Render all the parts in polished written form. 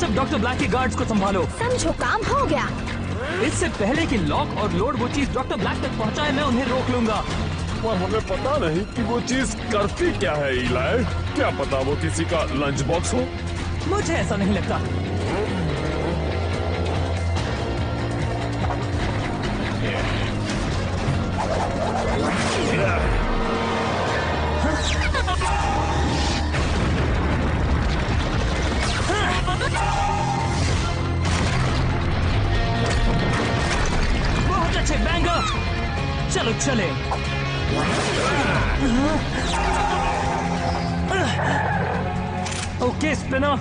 सब doctor black के guards को संभालो। समझो, काम हो गया। इससे पहले कि लॉक और लोड वो चीज डॉक्टर ब्लैक तक पहुंचाए, मैं उन्हें रोक लूंगा। पर हमें पता नहीं कि वो चीज करती क्या है इलाई। क्या पता वो किसी का लंच बॉक्स हो। मुझे ऐसा नहीं लगता। बहुत अच्छे बैंगर, चलो चले। ओके स्पिनर,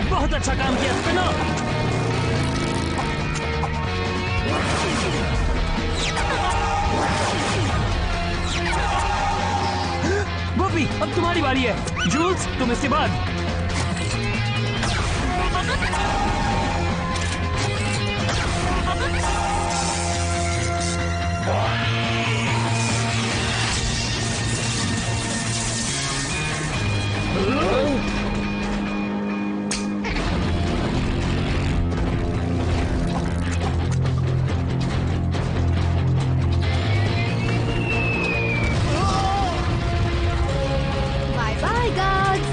बहुत अच्छा काम किया स्पिनर। बॉबी, अब तुम्हारी बारी है। जूल्स, तुम इसके बाद। Bye bye guards.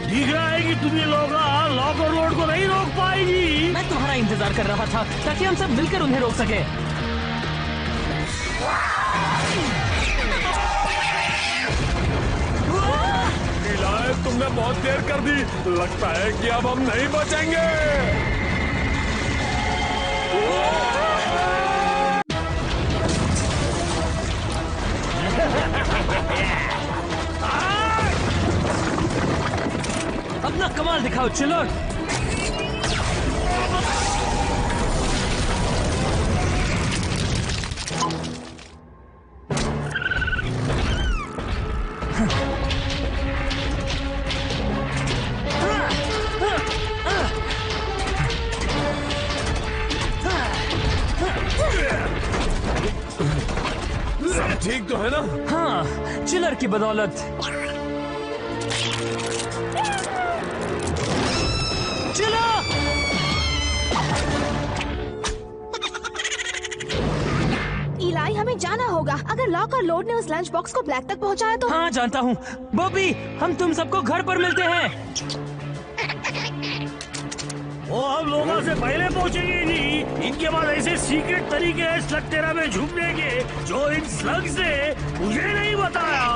दिख रहा है कि तुम ये लोग लॉक और लोड को नहीं रोक पाएगी। मैं तुम्हारा इंतजार कर रहा था ताकि हम सब मिलकर उन्हें रोक सके। इलाई, तुमने बहुत देर कर दी। लगता है कि अब हम नहीं बचेंगे। अपना कमाल दिखाओ चिलर। सब ठीक तो है ना? हाँ, चिलर की बदौलत। चिलर! इलाई, हमें जाना होगा। अगर लॉक और लोड ने उस लंच बॉक्स को ब्लैक तक पहुंचाया तो। हाँ जानता हूँ। बॉबी, हम तुम सबको घर पर मिलते हैं। वो हम लोगों से पहले पहुंचेंगे जी। इनके पास ऐसे सीक्रेट तरीके हैं स्लग तेरा में झुकने के, जो इन स्लग से मुझे नहीं बताया।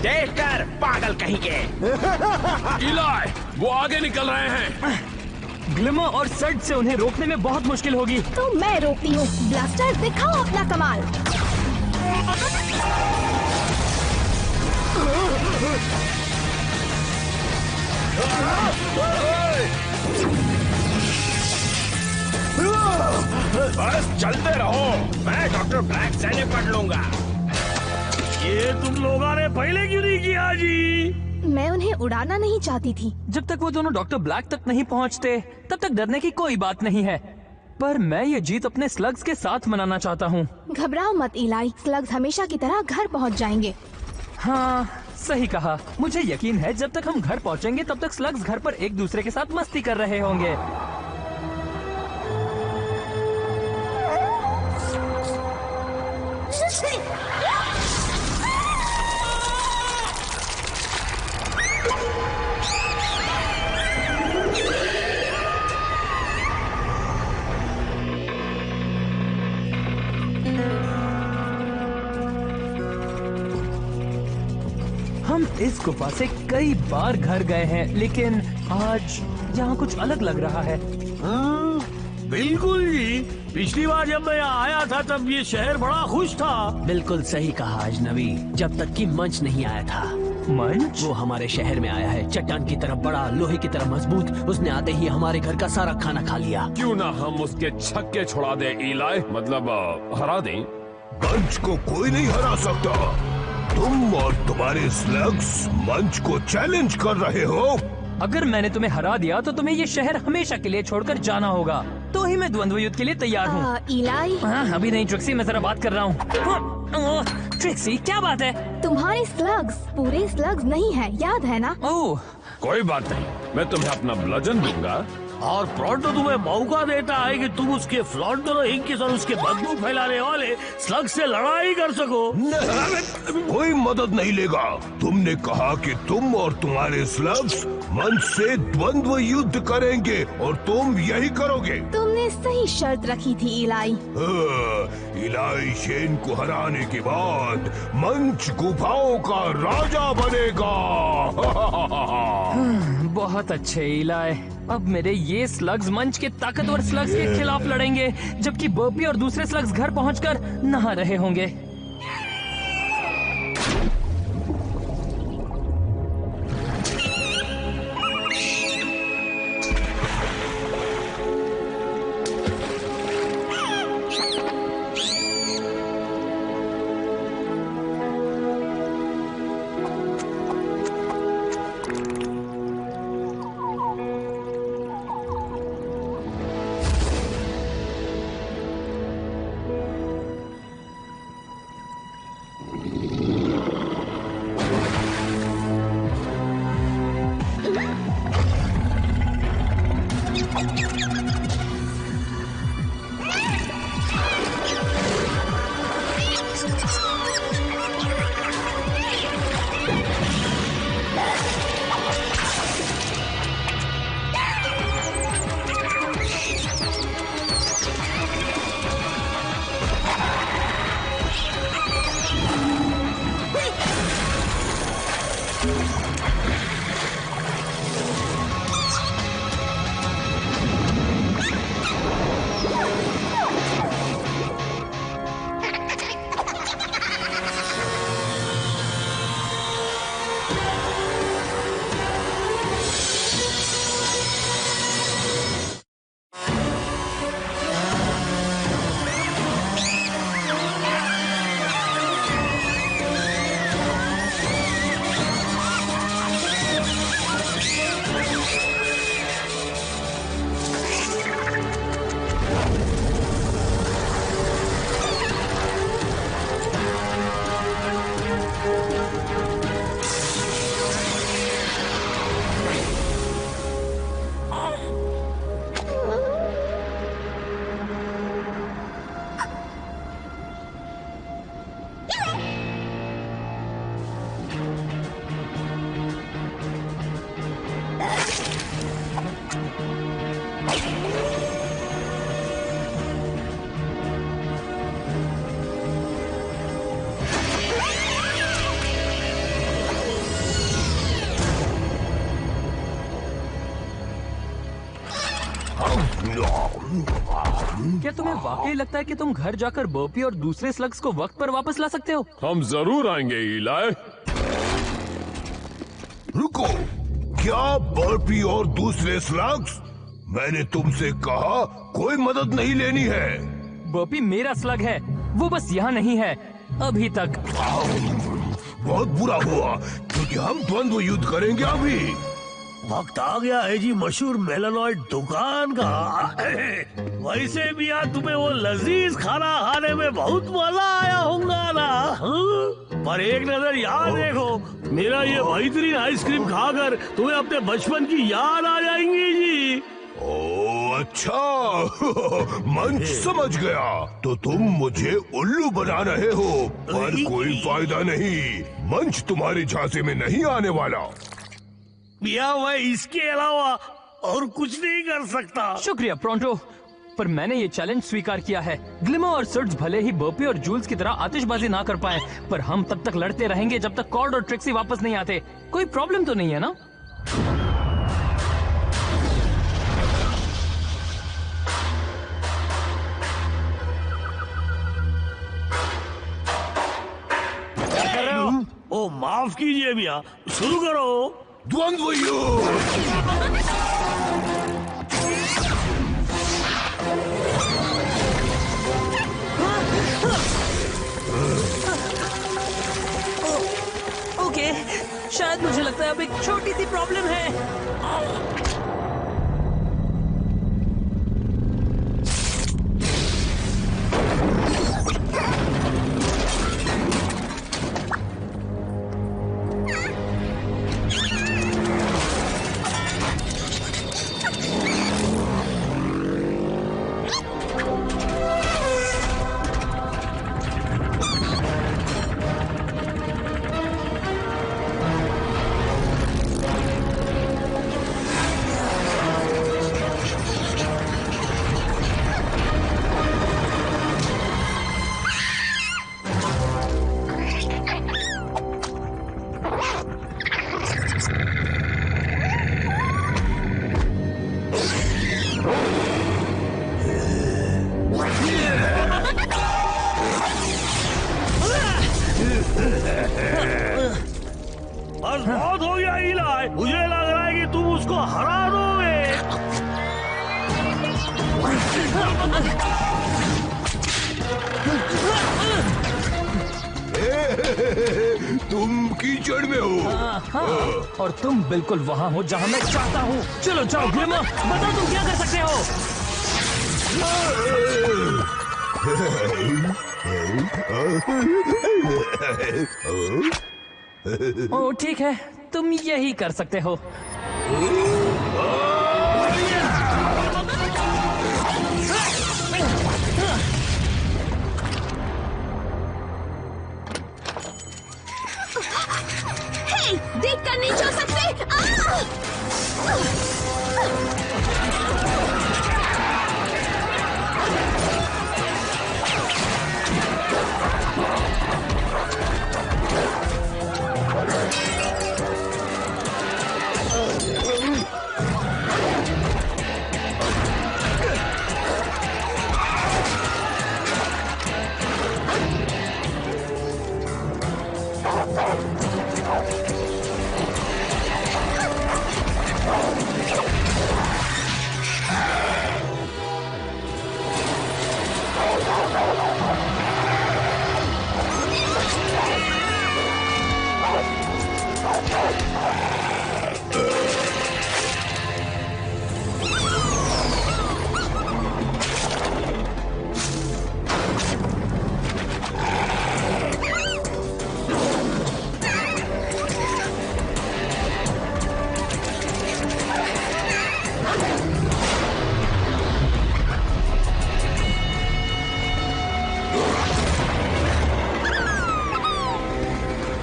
देखकर पागल कहीं के। इलाई, वो आगे निकल रहे हैं। ग्लिमर और सड से उन्हें रोकने में बहुत मुश्किल होगी। तो मैं रोकती हूँ। ब्लास्टर, दिखाओ अपना कमाल। बस चलते रहो, मैं डॉक्टर ब्लैक से निपट लूंगा। ये तुम लोगों ने पहले क्यों नहीं किया जी? मैं उन्हें उड़ाना नहीं चाहती थी। जब तक वो दोनों डॉक्टर ब्लैक तक नहीं पहुंचते, तब तक डरने की कोई बात नहीं है। पर मैं ये जीत अपने स्लग्स के साथ मनाना चाहता हूँ। घबराओ मत इलाई, स्लग्स हमेशा की तरह घर पहुंच जाएंगे। हाँ, सही कहा। मुझे यकीन है जब तक हम घर पहुंचेंगे तब तक स्लग्स घर पर एक दूसरे के साथ मस्ती कर रहे होंगे। हम इस गुफा से कई बार घर गए हैं, लेकिन आज यहाँ कुछ अलग लग रहा है। बिल्कुल जी, पिछली बार जब मैं यहाँ आया था तब ये शहर बड़ा खुश था। बिल्कुल सही कहा अजनबी, जब तक कि मंच नहीं आया था। मंच? वो हमारे शहर में आया है, चट्टान की तरह बड़ा, लोहे की तरह मजबूत। उसने आते ही हमारे घर का सारा खाना खा लिया। क्यों ना हम उसके छक्के छुड़ा दें इलाई, मतलब हरा दें। मंच को कोई नहीं हरा सकता। तुम और तुम्हारे स्लग्स मंच को चैलेंज कर रहे हो। अगर मैंने तुम्हें हरा दिया तो तुम्हें ये शहर हमेशा के लिए छोड़कर जाना होगा। तो ही मैं द्वंद्व युद्ध के लिए तैयार हूँ। इलाई, हाँ, अभी नहीं ट्रिक्सी, मैं जरा बात कर रहा हूँ। ट्रिक्सी, क्या बात है? तुम्हारे स्लग्स पूरे स्लग्स नहीं है, याद है ना? ओह, कोई बात नहीं, मैं तुम्हें अपना ब्लजन दूंगा। और प्रोटो तुम्हें मौका देता है कि तुम उसके फ्लॉन्टरो इंकिस और उसके बदबू फैलाने वाले स्लग से लड़ाई कर सको। कोई मदद नहीं लेगा। तुमने कहा कि तुम और तुम्हारे स्लग्स मंच से द्वंद्व युद्ध करेंगे और तुम यही करोगे। तुमने सही शर्त रखी थी इलाई। इलाई शेन को हराने के बाद मंच गुफाओं का राजा बनेगा। बहुत अच्छे इलाई। अब मेरे ये स्लग्स मंच के ताकतवर स्लग्स के खिलाफ लड़ेंगे, जबकि बर्पी और दूसरे स्लग्स घर पहुंचकर नहा रहे होंगे। क्या तुम्हें वाकई लगता है कि तुम घर जाकर बर्पी और दूसरे स्लग्स को वक्त पर वापस ला सकते हो? हम जरूर आएंगे इलाई। रुको, क्या बर्पी और दूसरे स्लग्स? मैंने तुमसे कहा कोई मदद नहीं लेनी है। बर्पी मेरा स्लग है, वो बस यहाँ नहीं है अभी तक। बहुत बुरा हुआ, क्योंकि हम द्वंद्व युद्ध करेंगे अभी। वक्त आ गया है जी मशहूर मेलानॉइड दुकान का। वैसे भी यार तुम्हें वो लजीज खाना खाने में बहुत मजा आया होगा ना? पर एक नजर यहाँ देखो, मेरा ये बेहतरीन आइसक्रीम खाकर तुम्हें अपने बचपन की याद आ जाएंगी जी। ओह अच्छा, मंच समझ गया। तो तुम मुझे उल्लू बना रहे हो, पर कोई फायदा नहीं। मंच तुम्हारे झांसे में नहीं आने वाला। भैया मैं इसके अलावा और कुछ नहीं कर सकता। शुक्रिया प्रोंटो, पर मैंने ये चैलेंज स्वीकार किया है। ग्लिमर और सर्ज भले ही बर्पी और जूल्स की तरह आतिशबाजी ना कर पाए, पर हम तब तक लड़ते रहेंगे जब तक कॉर्ड और ट्रिक्सी वापस नहीं आते। कोई प्रॉब्लम तो नहीं है ना? क्या कर रहे हो? ओ माफ कीजिए भैया, शुरू करो। द्वंद्व युद्ध। ओके, शायद मुझे लगता है अब एक छोटी सी प्रॉब्लम है। बस बहुत हो गया इलाई, मुझे लग रहा है कि तुम उसको हरा दोगे। तुम कीचड़ में हो। हाँ, और तुम बिल्कुल वहाँ हो जहाँ मैं चाहता हूँ। चलो जाओ ग्लिमर, बताओ तुम क्या कर सकते हो। ओ ठीक है, तुम यही कर सकते हो। हे, देख कर नहीं छू सकते।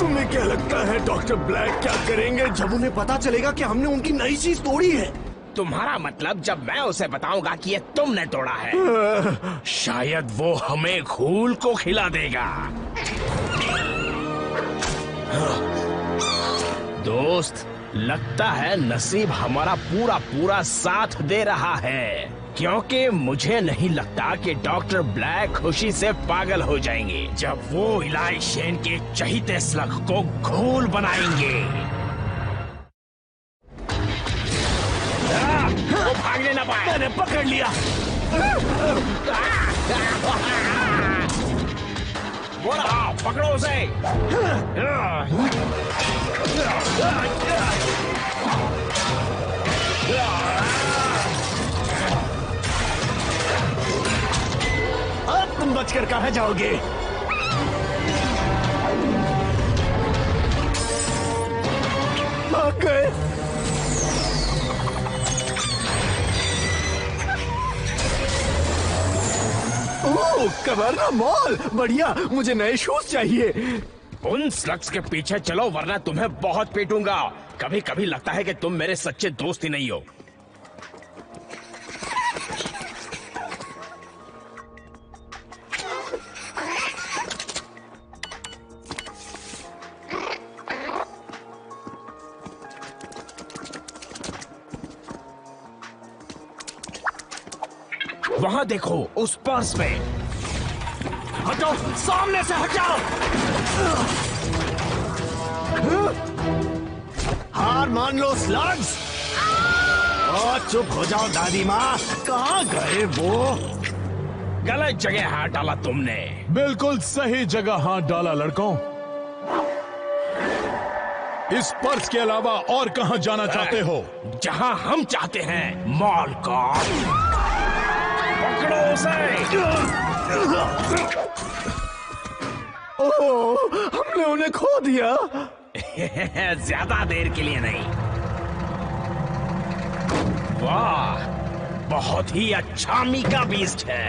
तुम्हें क्या लगता है डॉक्टर ब्लैक क्या करेंगे जब उन्हें पता चलेगा कि हमने उनकी नई चीज तोड़ी है? तुम्हारा मतलब जब मैं उसे बताऊंगा कि ये तुमने तोड़ा है, शायद वो हमें घूल को खिला देगा। दोस्त, लगता है नसीब हमारा पूरा पूरा साथ दे रहा है, क्योंकि मुझे नहीं लगता कि डॉक्टर ब्लैक खुशी से पागल हो जाएंगे जब वो इलाई शेन के चहीते स्लग को घूल बनाएंगे। वो भागने ना पाए। मैंने पकड़ लिया। बोला, पकड़ो उसे। अब तुम बचकर कहाँ जाओगे? भाग गए। ओह, कवरना मॉल, बढ़िया। मुझे नए शूज चाहिए। उन स्लग्स के पीछे चलो, वरना तुम्हें बहुत पीटूंगा। कभी कभी लगता है कि तुम मेरे सच्चे दोस्त ही नहीं हो। वहाँ देखो, उस पर्स पे। हटो, सामने से हटाओ। हार मान लो स्लग्स। और चुप हो जाओ दादी माँ, कहाँ गए वो? गलत जगह हाथ डाला तुमने। बिल्कुल सही जगह हाथ डाला लड़कों। इस पर्स के अलावा और कहाँ जाना चाहते हो? जहाँ हम चाहते हैं, मॉल का। पकड़ो उसे। ओह, हमने उन्हें खो दिया। ज्यादा देर के लिए नहीं। वाह, बहुत ही अच्छा मीका बीस्ट है।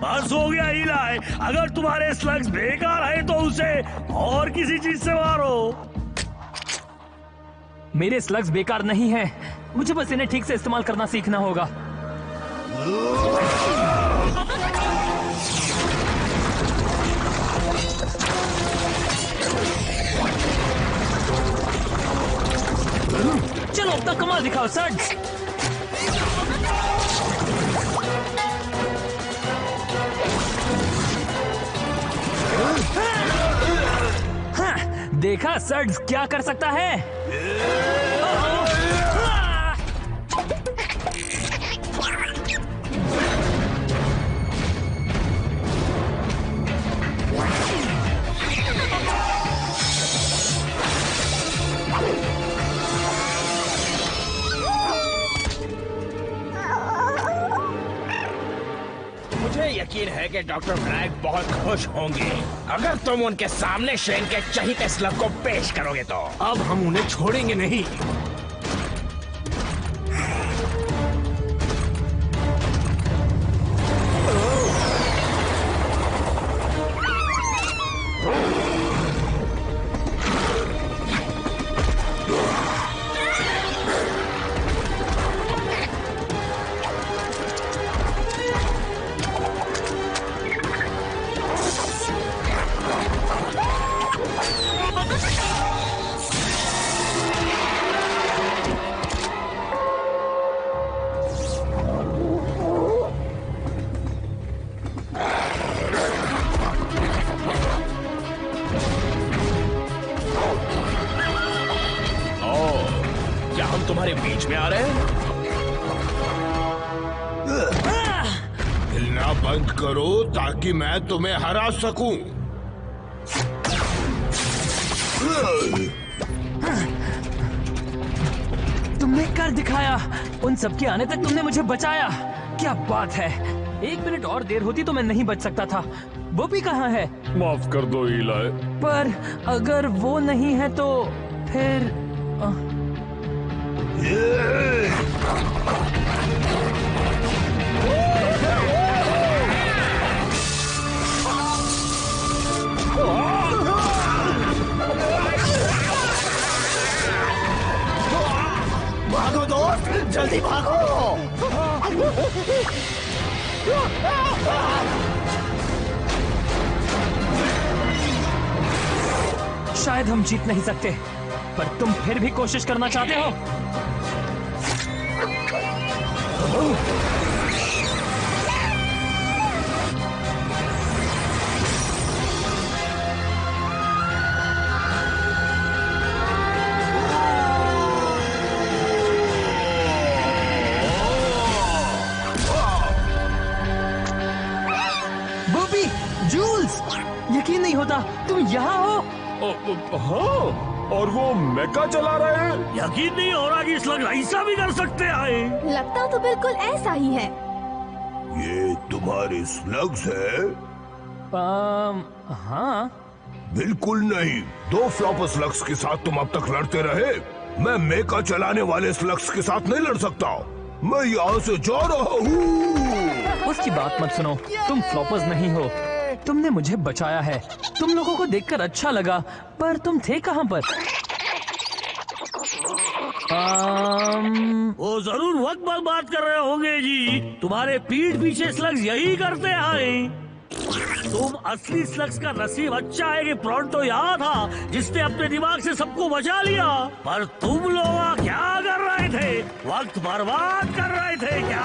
बस हो गया इलाई। अगर तुम्हारे स्लग्स बेकार है तो उसे और किसी चीज से मारो। मेरे स्लग्स बेकार नहीं हैं। मुझे बस इन्हें ठीक से इस्तेमाल करना सीखना होगा। चलो अपना कमाल दिखाओ सर्ज। हाँ, देखा सर्ज क्या कर सकता है। मुझे यकीन है कि डॉक्टर ब्लैक बहुत खुश होंगे अगर तुम उनके सामने शेन के चहीते स्लग को पेश करोगे तो। अब हम उन्हें छोड़ेंगे नहीं। तुम्हारे बीच में आ रहे हैं। हिलना बंद करो ताकि मैं तुम्हें हरा सकूं। तुमने कर दिखाया। उन सबके आने तक तुमने मुझे बचाया। क्या बात है। 1 मिनट और देर होती तो मैं नहीं बच सकता था। वो भी कहाँ है? माफ कर दो इलाई। पर अगर वो नहीं है तो फिर भागो दोस्त, जल्दी भागो। शायद हम जीत नहीं सकते, पर तुम फिर भी कोशिश करना चाहते हो। बॉबी, जूल्स, यकीन नहीं होता तुम यहाँ हो। हाँ, और वो मेका चला रहे हैं। यकीन नहीं हो रहा कि इस लग ऐसा भी कर सकते हैं। लगता तो बिल्कुल ऐसा ही है। ये तुम्हारे स्लग्स है? हाँ, बिल्कुल नहीं। 2 फ्लॉपर स्लग्स के साथ तुम अब तक लड़ते रहे। मैं मेका चलाने वाले स्लग्स के साथ नहीं लड़ सकता। मैं यहाँ से जा रहा हूँ। उसकी बात मत सुनो, तुम फ्लॉपर्स नहीं हो। तुमने मुझे बचाया है। तुम लोगों को देखकर अच्छा लगा, पर तुम थे कहाँ पर? वो जरूर वक्त बर्बाद कर रहे होंगे जी। तुम्हारे पीठ पीछे स्लग्स यही करते आए। तुम असली स्लग्स का नसीब अच्छा है कि प्रोंटो यहाँ था, जिसने अपने दिमाग से सबको बचा लिया। पर तुम लोग क्या कर रहे थे? वक्त बर्बाद कर रहे थे क्या?